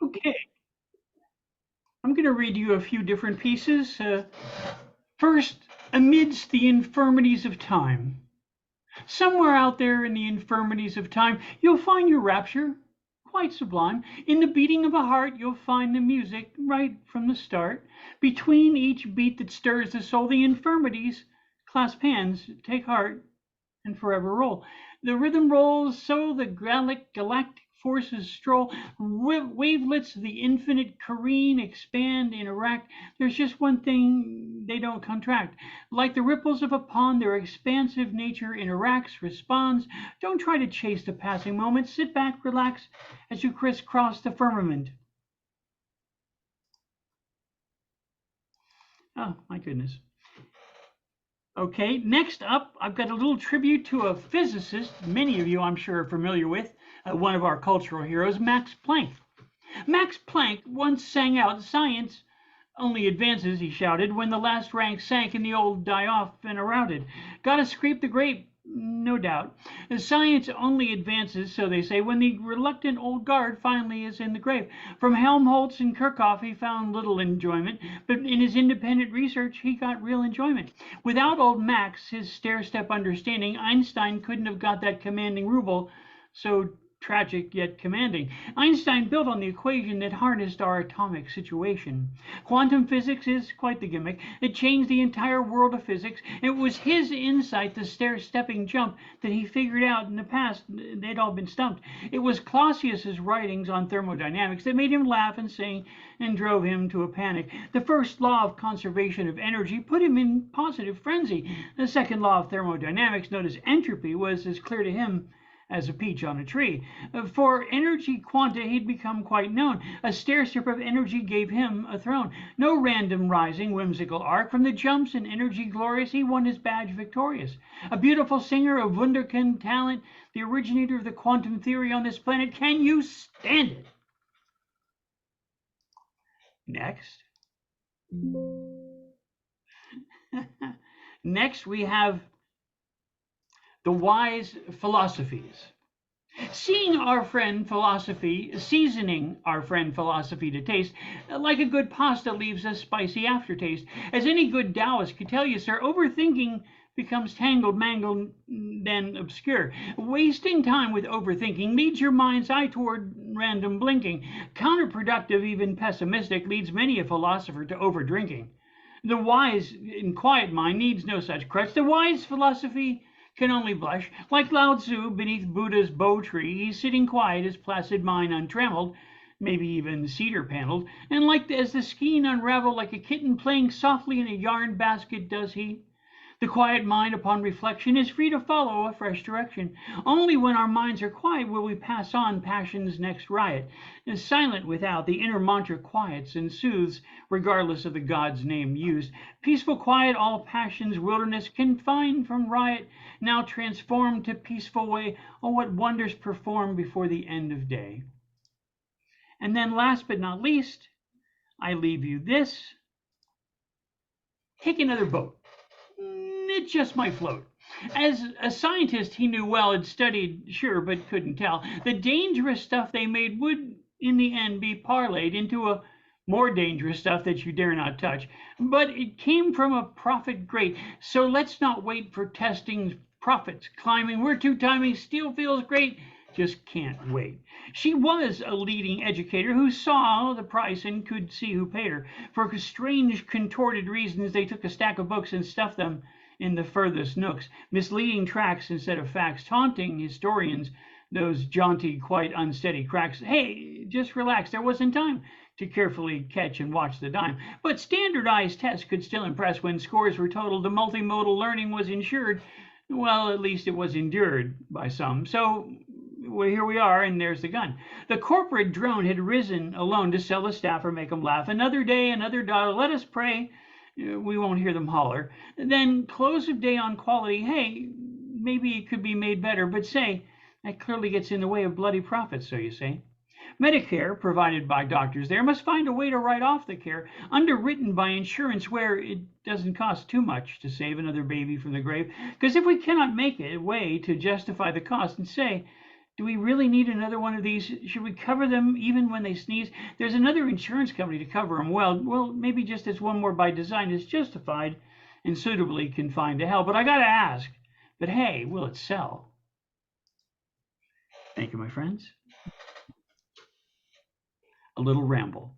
Okay, I'm going to read you a few different pieces. First, amidst the infirmities of time. Somewhere out there in the infirmities of time, you'll find your rapture, quite sublime. In the beating of a heart, you'll find the music right from the start. Between each beat that stirs the soul, the infirmities clasp hands, take heart, and forever roll. The rhythm rolls, so the galactic forces stroll. Wavelets, the infinite careen, expand, interact. There's just one thing they don't contract. Like the ripples of a pond, their expansive nature interacts, responds. Don't try to chase the passing moment. Sit back, relax as you crisscross the firmament. Oh, my goodness. Okay, next up, I've got a little tribute to a physicist many of you, I'm sure, are familiar with, one of our cultural heroes, Max Planck. Max Planck once sang out, "Science only advances," he shouted, "when the last rank sank and the old die off and are routed. Gotta scrape the grape, no doubt. Science only advances, so they say, when the reluctant old guard finally is in the grave. From Helmholtz and Kirchhoff he found little enjoyment, but in his independent research he got real enjoyment. Without old Max, his stair-step understanding, Einstein couldn't have got that commanding ruble so tragic yet commanding. Einstein built on the equation that harnessed our atomic situation. Quantum physics is quite the gimmick. It changed the entire world of physics. It was his insight, the stair-stepping jump, that he figured out in the past. They'd all been stumped. It was Clausius's writings on thermodynamics that made him laugh and sing and drove him to a panic. The first law of conservation of energy put him in positive frenzy. The second law of thermodynamics, known as entropy, was as clear to him as a peach on a tree. For energy quanta he'd become quite known. A stairstep of energy gave him a throne. No random rising, whimsical arc. From the jumps in energy glorious, he won his badge victorious. A beautiful singer of wunderkind talent, the originator of the quantum theory on this planet. Can you stand it? Next. Next, we have the wise philosophies. Seeing our friend philosophy, seasoning our friend philosophy to taste, like a good pasta leaves a spicy aftertaste. As any good Taoist could tell you, sir, overthinking becomes tangled, mangled, then obscure. Wasting time with overthinking leads your mind's eye toward random blinking. Counterproductive, even pessimistic, leads many a philosopher to overdrinking. The wise and quiet mind needs no such crutch. The wise philosophy can only blush. Like Lao Tzu beneath Buddha's bo tree, he's sitting quiet, his placid mind untrammeled, maybe even cedar paneled, and like as the skein unraveled like a kitten playing softly in a yarn basket does he. The quiet mind upon reflection is free to follow a fresh direction. Only when our minds are quiet will we pass on passion's next riot. And silent without, the inner mantra quiets and soothes, regardless of the God's name used. Peaceful quiet, all passion's wilderness, confined from riot, now transformed to peaceful way. Oh, what wonders perform before the end of day. And then last but not least, I leave you this. Take another boat. It just might float. As a scientist, he knew well, had studied, sure, but couldn't tell. The dangerous stuff they made would, in the end, be parlayed into a more dangerous stuff that you dare not touch. But it came from a prophet great, so let's not wait for testing profits climbing. We're two timing, steel feels great, just can't wait. She was a leading educator who saw the price and could see who paid her. For strange, contorted reasons, they took a stack of books and stuffed them in the furthest nooks, misleading tracks instead of facts, taunting historians, those jaunty, quite unsteady cracks. Hey, just relax, there wasn't time to carefully catch and watch the dime. But standardized tests could still impress when scores were totaled. The multimodal learning was ensured. Well, at least it was endured by some. So well, here we are, and there's the gun. The corporate drone had risen alone to sell the staff or make them laugh. Another day, another dollar. Let us pray. We won't hear them holler. Then close of day on quality. Hey, maybe it could be made better, but say, that clearly gets in the way of bloody profits, so you say. Medicare, provided by doctors there, must find a way to write off the care, underwritten by insurance where it doesn't cost too much to save another baby from the grave. Because if we cannot make it a way to justify the cost and say, Do we really need another one of these? Should we cover them even when they sneeze? There's another insurance company to cover them. Well, maybe just as one more by design is justified and suitably confined to hell. But I got to ask, but hey, will it sell? Thank you, my friends. A little ramble.